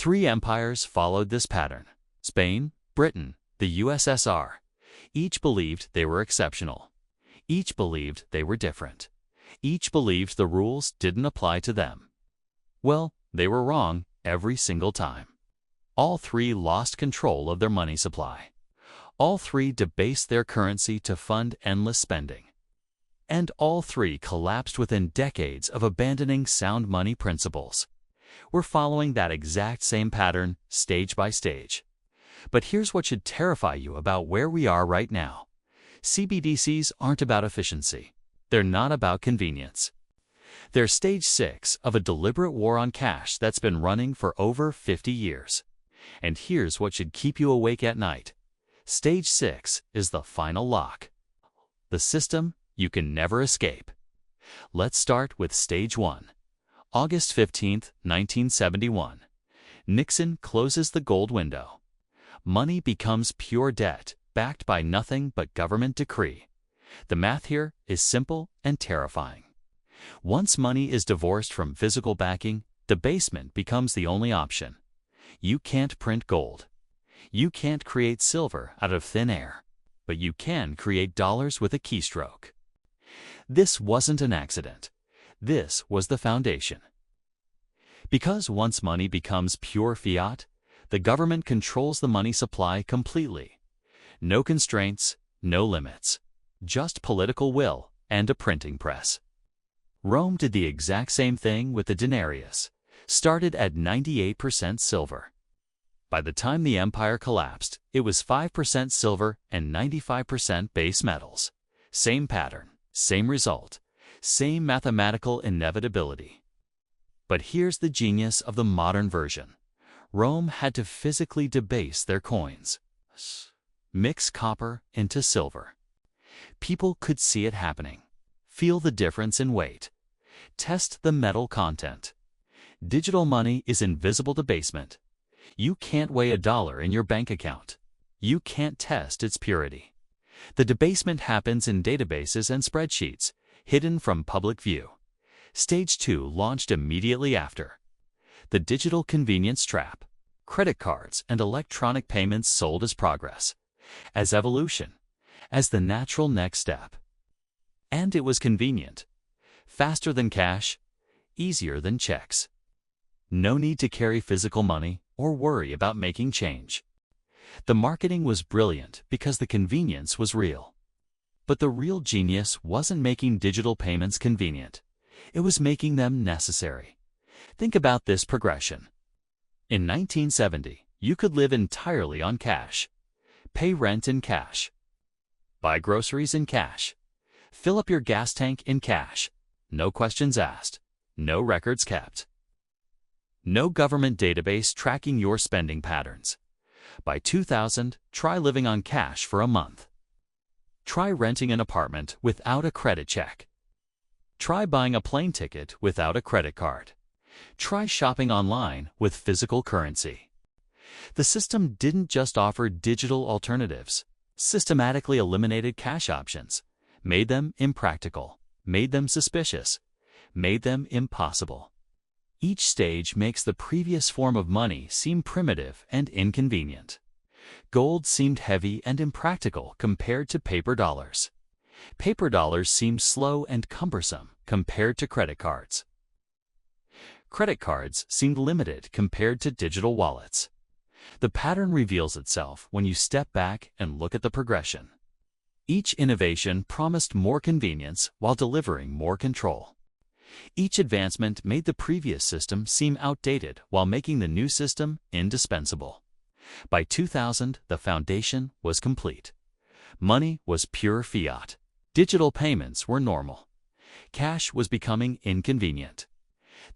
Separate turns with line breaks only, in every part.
Three empires followed this pattern: Spain, Britain, the USSR. Each believed they were exceptional. Each believed they were different. Each believed the rules didn't apply to them. Well, they were wrong every single time. All three lost control of their money supply. All three debased their currency to fund endless spending. And all three collapsed within decades of abandoning sound money principles. We're following that exact same pattern, stage by stage. But here's what should terrify you about where we are right now. CBDCs aren't about efficiency. They're not about convenience. They're stage 6 of a deliberate war on cash that's been running for over 50 years. And here's what should keep you awake at night. Stage 6 is the final lock. The system you can never escape. Let's start with Stage 1. August 15, 1971. Nixon closes the gold window. Money becomes pure debt, backed by nothing but government decree. The math here is simple and terrifying. Once money is divorced from physical backing, debasement becomes the only option. You can't print gold. You can't create silver out of thin air, but you can create dollars with a keystroke. This wasn't an accident. This was the foundation. Because once money becomes pure fiat, the government controls the money supply completely. No constraints, no limits. Just political will and a printing press. Rome did the exact same thing with the denarius, started at 98% silver. By the time the empire collapsed, it was 5% silver and 95% base metals. Same pattern, same result, same mathematical inevitability. But here's the genius of the modern version. Rome had to physically debase their coins. Mix copper into silver. People could see it happening. Feel the difference in weight. Test the metal content. Digital money is invisible debasement. You can't weigh a dollar in your bank account. You can't test its purity. The debasement happens in databases and spreadsheets, hidden from public view. Stage 2 launched immediately after. The digital convenience trap. Credit cards and electronic payments sold as progress, as evolution, as the natural next step. And it was convenient. Faster than cash, easier than checks. No need to carry physical money or worry about making change. The marketing was brilliant because the convenience was real. But the real genius wasn't making digital payments convenient. It was making them necessary. Think about this progression. In 1970, you could live entirely on cash. Pay rent in cash. Buy groceries in cash. Fill up your gas tank in cash. No questions asked. No records kept. No government database tracking your spending patterns. By 2000, try living on cash for a month. Try renting an apartment without a credit check. Try buying a plane ticket without a credit card. Try shopping online with physical currency. The system didn't just offer digital alternatives, systematically eliminated cash options, made them impractical, made them suspicious, made them impossible. Each stage makes the previous form of money seem primitive and inconvenient. Gold seemed heavy and impractical compared to paper dollars. Paper dollars seemed slow and cumbersome compared to credit cards. Credit cards seemed limited compared to digital wallets. The pattern reveals itself when you step back and look at the progression. Each innovation promised more convenience while delivering more control. Each advancement made the previous system seem outdated while making the new system indispensable. By 2000, the foundation was complete. Money was pure fiat. Digital payments were normal. Cash was becoming inconvenient.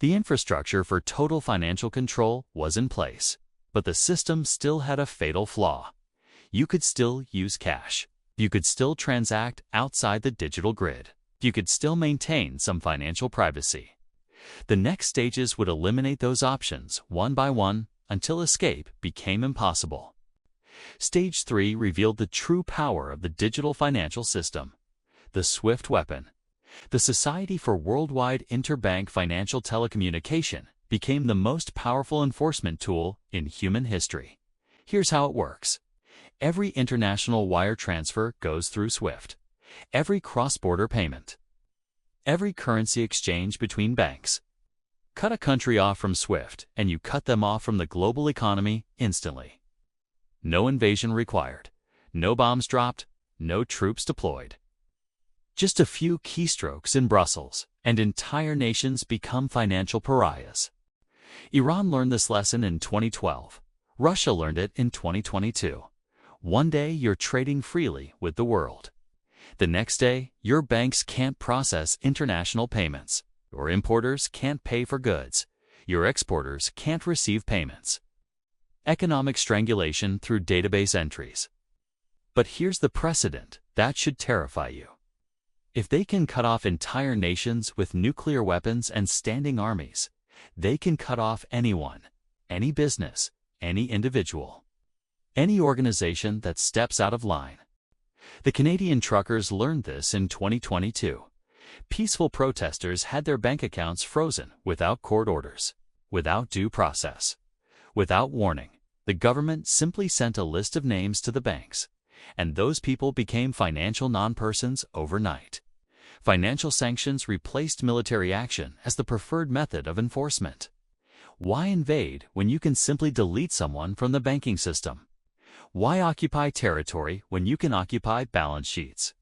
The infrastructure for total financial control was in place, but the system still had a fatal flaw. You could still use cash. You could still transact outside the digital grid. You could still maintain some financial privacy. The next stages would eliminate those options one by one until escape became impossible. Stage 3 revealed the true power of the digital financial system, the SWIFT weapon. The Society for Worldwide Interbank Financial Telecommunication became the most powerful enforcement tool in human history. Here's how it works. Every international wire transfer goes through SWIFT. Every cross-border payment. Every currency exchange between banks. Cut a country off from SWIFT, and you cut them off from the global economy instantly. No invasion required. No bombs dropped. No troops deployed. Just a few keystrokes in Brussels, and entire nations become financial pariahs. Iran learned this lesson in 2012. Russia learned it in 2022. One day you're trading freely with the world. The next day, your banks can't process international payments. Your importers can't pay for goods. Your exporters can't receive payments. Economic strangulation through database entries. But here's the precedent that should terrify you. If they can cut off entire nations with nuclear weapons and standing armies, they can cut off anyone, any business, any individual, any organization that steps out of line. The Canadian truckers learned this in 2022. Peaceful protesters had their bank accounts frozen without court orders, without due process, without warning. The government simply sent a list of names to the banks, and those people became financial non-persons overnight. Financial sanctions replaced military action as the preferred method of enforcement. Why invade when you can simply delete someone from the banking system? Why occupy territory when you can occupy balance sheets?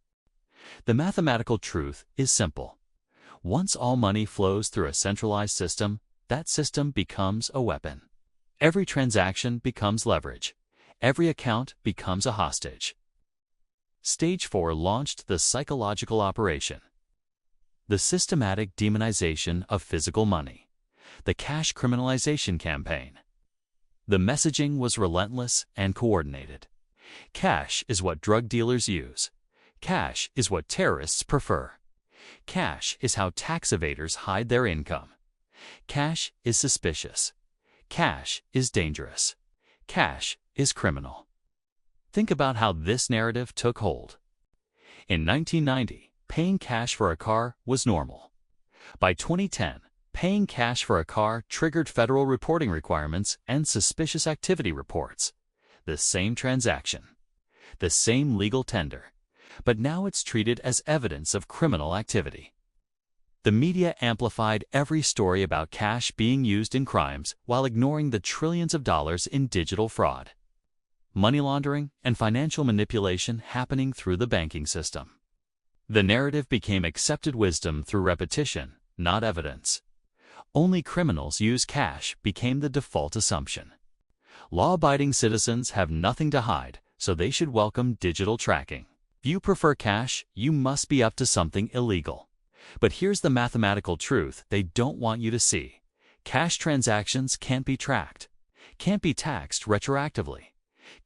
The mathematical truth is simple. Once all money flows through a centralized system, that system becomes a weapon. Every transaction becomes leverage. Every account becomes a hostage. Stage 4 launched the psychological operation. The systematic demonization of physical money. The cash criminalization campaign. The messaging was relentless and coordinated. Cash is what drug dealers use. Cash is what terrorists prefer. Cash is how tax evaders hide their income. Cash is suspicious. Cash is dangerous. Cash is criminal. Think about how this narrative took hold. In 1990, paying cash for a car was normal. By 2010, paying cash for a car triggered federal reporting requirements and suspicious activity reports. The same transaction. The same legal tender. But now it's treated as evidence of criminal activity. The media amplified every story about cash being used in crimes while ignoring the trillions of dollars in digital fraud, money laundering, and financial manipulation happening through the banking system. The narrative became accepted wisdom through repetition, not evidence. Only criminals use cash became the default assumption. Law-abiding citizens have nothing to hide, so they should welcome digital tracking. If you prefer cash, you must be up to something illegal. But here's the mathematical truth they don't want you to see. Cash transactions can't be tracked, can't be taxed retroactively,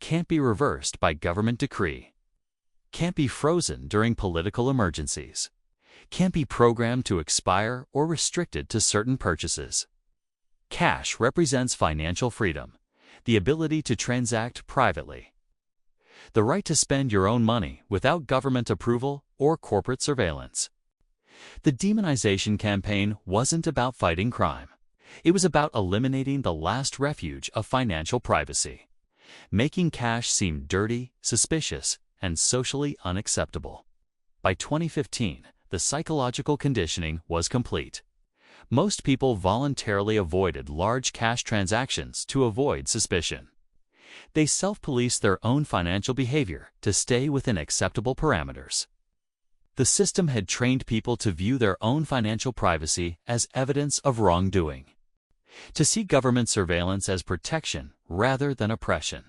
can't be reversed by government decree, can't be frozen during political emergencies, can't be programmed to expire or restricted to certain purchases. Cash represents financial freedom, the ability to transact privately, the right to spend your own money without government approval or corporate surveillance. The demonization campaign wasn't about fighting crime. It was about eliminating the last refuge of financial privacy, making cash seem dirty, suspicious, and socially unacceptable. By 2015, the psychological conditioning was complete. Most people voluntarily avoided large cash transactions to avoid suspicion. They self-policed their own financial behavior to stay within acceptable parameters. The system had trained people to view their own financial privacy as evidence of wrongdoing, to see government surveillance as protection rather than oppression,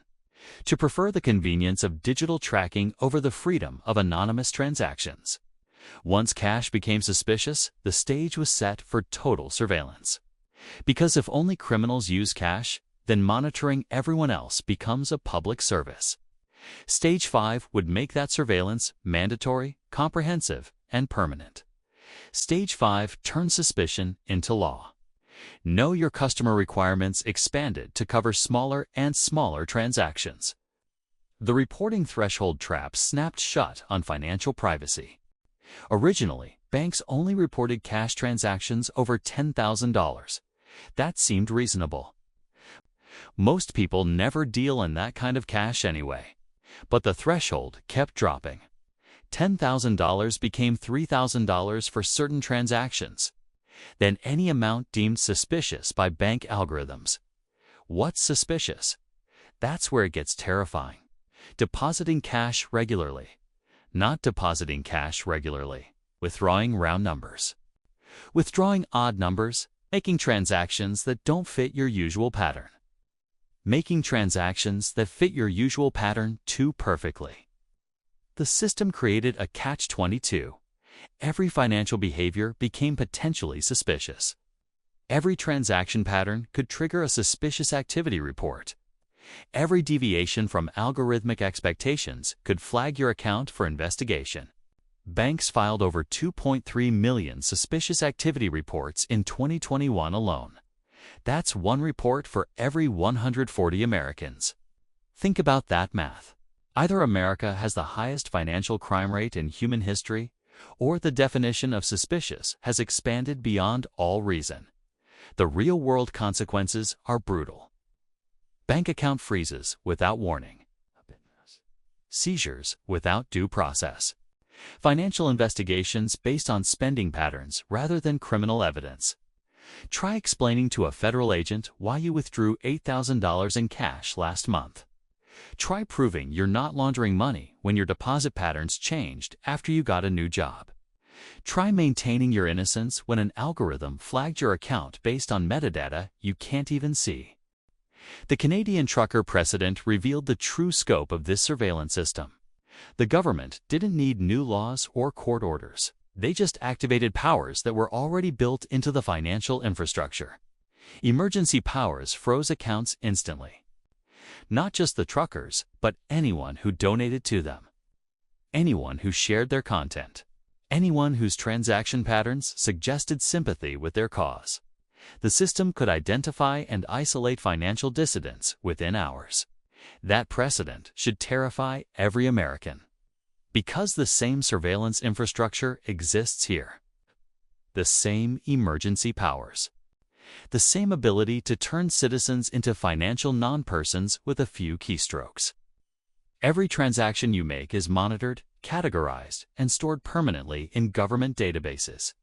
to prefer the convenience of digital tracking over the freedom of anonymous transactions. Once cash became suspicious, the stage was set for total surveillance. Because if only criminals use cash, then monitoring everyone else becomes a public service. Stage 5 would make that surveillance mandatory, comprehensive, and permanent. Stage 5 turns suspicion into law. Know your customer requirements expanded to cover smaller and smaller transactions. The reporting threshold trap snapped shut on financial privacy. Originally, banks only reported cash transactions over $10,000. That seemed reasonable. Most people never deal in that kind of cash anyway. But the threshold kept dropping. $10,000 became $3,000 for certain transactions. Then any amount deemed suspicious by bank algorithms. What's suspicious? That's where it gets terrifying. Depositing cash regularly. Not depositing cash regularly. Withdrawing round numbers. Withdrawing odd numbers. Making transactions that don't fit your usual pattern. Making transactions that fit your usual pattern too perfectly. The system created a catch-22. Every financial behavior became potentially suspicious. Every transaction pattern could trigger a suspicious activity report. Every deviation from algorithmic expectations could flag your account for investigation. Banks filed over 2.3 million suspicious activity reports in 2021 alone. That's one report for every 140 Americans. Think about that math. Either America has the highest financial crime rate in human history, or the definition of suspicious has expanded beyond all reason. The real-world consequences are brutal. Bank account freezes without warning. Seizures without due process. Financial investigations based on spending patterns rather than criminal evidence. Try explaining to a federal agent why you withdrew $8,000 in cash last month. Try proving you're not laundering money when your deposit patterns changed after you got a new job. Try maintaining your innocence when an algorithm flagged your account based on metadata you can't even see. The Canadian trucker precedent revealed the true scope of this surveillance system. The government didn't need new laws or court orders. They just activated powers that were already built into the financial infrastructure. Emergency powers froze accounts instantly. Not just the truckers, but anyone who donated to them. Anyone who shared their content. Anyone whose transaction patterns suggested sympathy with their cause. The system could identify and isolate financial dissidents within hours. That precedent should terrify every American. Because the same surveillance infrastructure exists here. The same emergency powers. The same ability to turn citizens into financial non-persons with a few keystrokes. Every transaction you make is monitored, categorized, and stored permanently in government databases.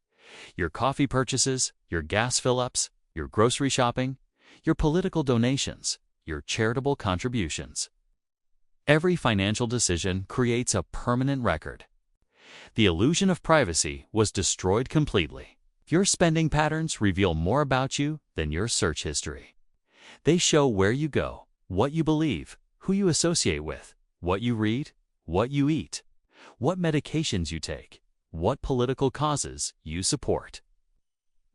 Your coffee purchases, your gas fill-ups, your grocery shopping, your political donations, your charitable contributions. Every financial decision creates a permanent record. The illusion of privacy was destroyed completely. Your spending patterns reveal more about you than your search history. They show where you go, what you believe, who you associate with, what you read, what you eat, what medications you take, what political causes you support.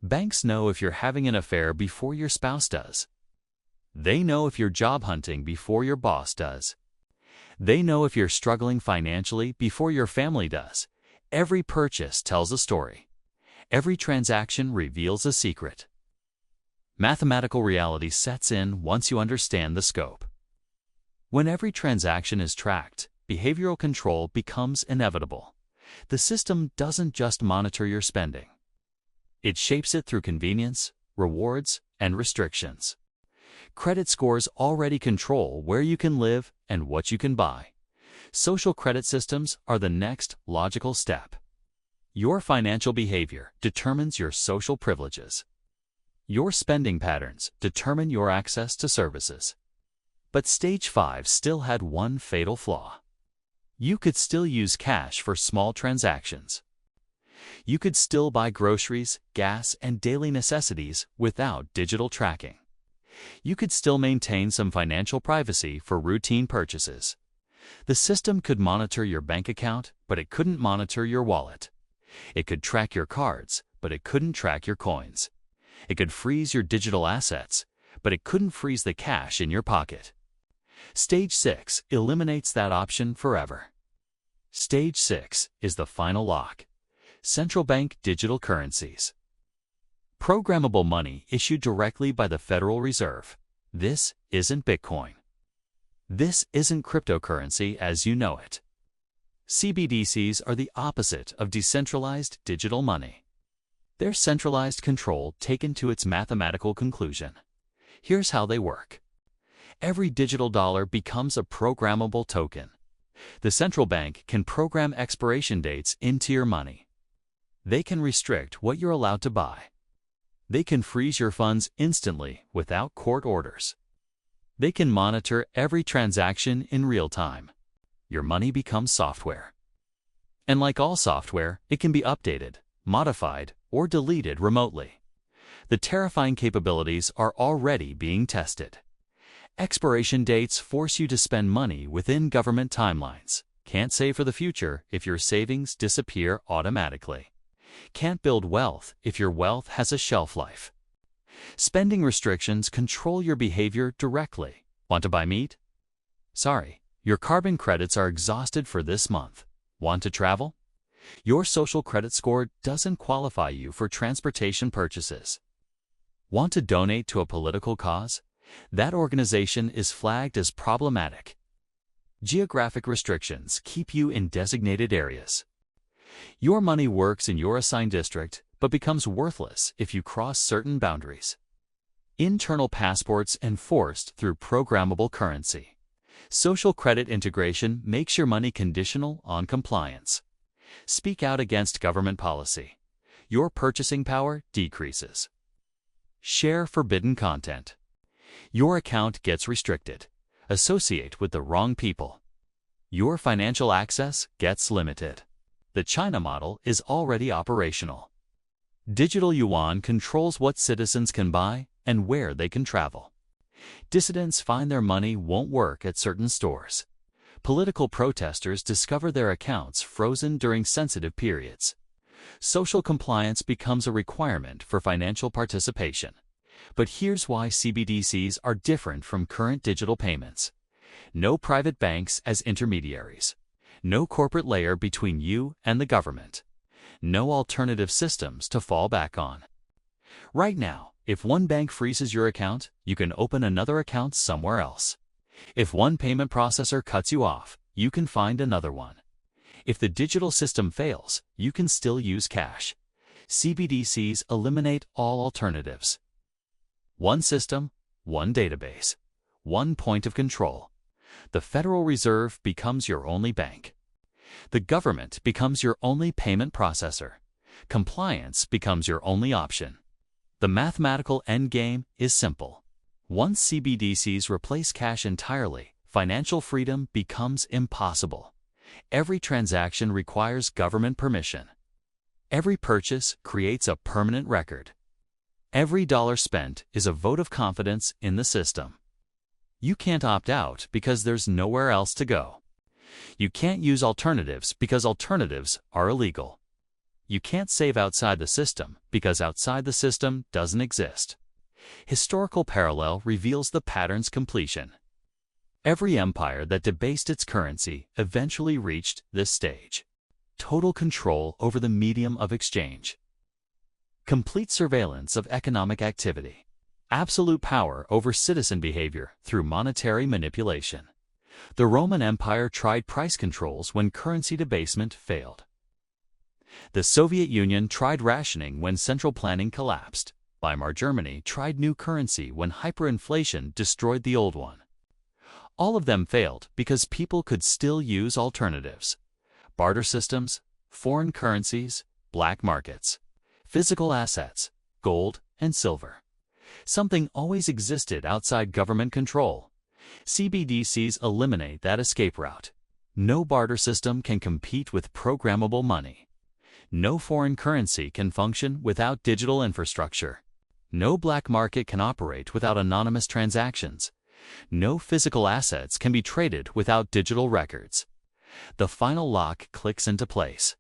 Banks know if you're having an affair before your spouse does. They know if you're job hunting before your boss does. They know if you're struggling financially before your family does. Every purchase tells a story. Every transaction reveals a secret. Mathematical reality sets in once you understand the scope. When every transaction is tracked, behavioral control becomes inevitable. The system doesn't just monitor your spending. It shapes it through convenience, rewards, and restrictions. Credit scores already control where you can live and what you can buy. Social credit systems are the next logical step. Your financial behavior determines your social privileges. Your spending patterns determine your access to services. But Stage 5 still had one fatal flaw. You could still use cash for small transactions. You could still buy groceries, gas, and daily necessities without digital tracking. You could still maintain some financial privacy for routine purchases. The system could monitor your bank account, but it couldn't monitor your wallet. It could track your cards, but it couldn't track your coins. It could freeze your digital assets, but it couldn't freeze the cash in your pocket. Stage 6 eliminates that option forever. Stage 6 is the final lock. Central bank digital currencies. Programmable money issued directly by the Federal Reserve. This isn't Bitcoin. This isn't cryptocurrency as you know it. CBDCs are the opposite of decentralized digital money. They're centralized control taken to its mathematical conclusion. Here's how they work. Every digital dollar becomes a programmable token. The central bank can program expiration dates into your money. They can restrict what you're allowed to buy. They can freeze your funds instantly without court orders. They can monitor every transaction in real time. Your money becomes software. And like all software, it can be updated, modified, or deleted remotely. The terrifying capabilities are already being tested. Expiration dates force you to spend money within government timelines. Can't save for the future if your savings disappear automatically. Can't build wealth if your wealth has a shelf life. Spending restrictions control your behavior directly. Want to buy meat? Sorry, your carbon credits are exhausted for this month. Want to travel? Your social credit score doesn't qualify you for transportation purchases. Want to donate to a political cause? That organization is flagged as problematic. Geographic restrictions keep you in designated areas. Your money works in your assigned district, but becomes worthless if you cross certain boundaries. Internal passports enforced through programmable currency. Social credit integration makes your money conditional on compliance. Speak out against government policy. Your purchasing power decreases. Share forbidden content. Your account gets restricted. Associate with the wrong people. Your financial access gets limited. The China model is already operational. Digital yuan controls what citizens can buy and where they can travel. Dissidents find their money won't work at certain stores. Political protesters discover their accounts frozen during sensitive periods. Social compliance becomes a requirement for financial participation. But here's why CBDCs are different from current digital payments. No private banks as intermediaries. No corporate layer between you and the government. No alternative systems to fall back on. Right now, if one bank freezes your account, you can open another account somewhere else. If one payment processor cuts you off, you can find another one. If the digital system fails, you can still use cash. CBDCs eliminate all alternatives. One system, one database, one point of control. The Federal Reserve becomes your only bank. The government becomes your only payment processor. Compliance becomes your only option. The mathematical endgame is simple. Once CBDCs replace cash entirely, financial freedom becomes impossible. Every transaction requires government permission. Every purchase creates a permanent record. Every dollar spent is a vote of confidence in the system. You can't opt out because there's nowhere else to go. You can't use alternatives because alternatives are illegal. You can't save outside the system because outside the system doesn't exist. Historical parallel reveals the pattern's completion. Every empire that debased its currency eventually reached this stage. Total control over the medium of exchange. Complete surveillance of economic activity. Absolute power over citizen behavior through monetary manipulation. The Roman Empire tried price controls when currency debasement failed. The Soviet Union tried rationing when central planning collapsed. Weimar Germany tried new currency when hyperinflation destroyed the old one. All of them failed because people could still use alternatives. Barter systems, foreign currencies, black markets, physical assets, gold and silver. Something always existed outside government control. CBDCs eliminate that escape route. No barter system can compete with programmable money. No foreign currency can function without digital infrastructure. No black market can operate without anonymous transactions. No physical assets can be traded without digital records. The final lock clicks into place.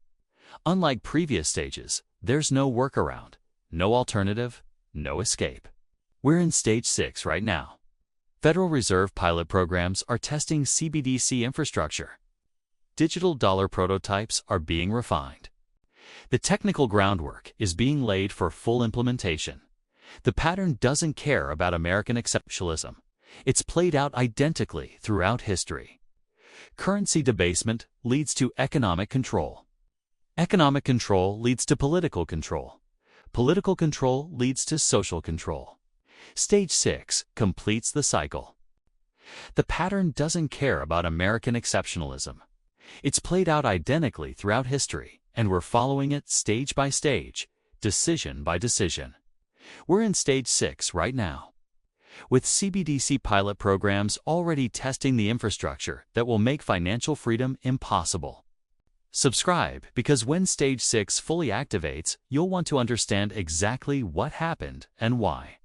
Unlike previous stages, there's no workaround, no alternative, no escape. We're in stage 6 right now. Federal Reserve pilot programs are testing CBDC infrastructure. Digital dollar prototypes are being refined. The technical groundwork is being laid for full implementation. The pattern doesn't care about American exceptionalism. It's played out identically throughout history. Currency debasement leads to economic control. Economic control leads to political control. Political control leads to social control. Stage 6 completes the cycle. The pattern doesn't care about American exceptionalism. It's played out identically throughout history, and we're following it stage by stage, decision by decision. We're in Stage 6 right now, with CBDC pilot programs already testing the infrastructure that will make financial freedom impossible. Subscribe, because when Stage 6 fully activates, you'll want to understand exactly what happened and why.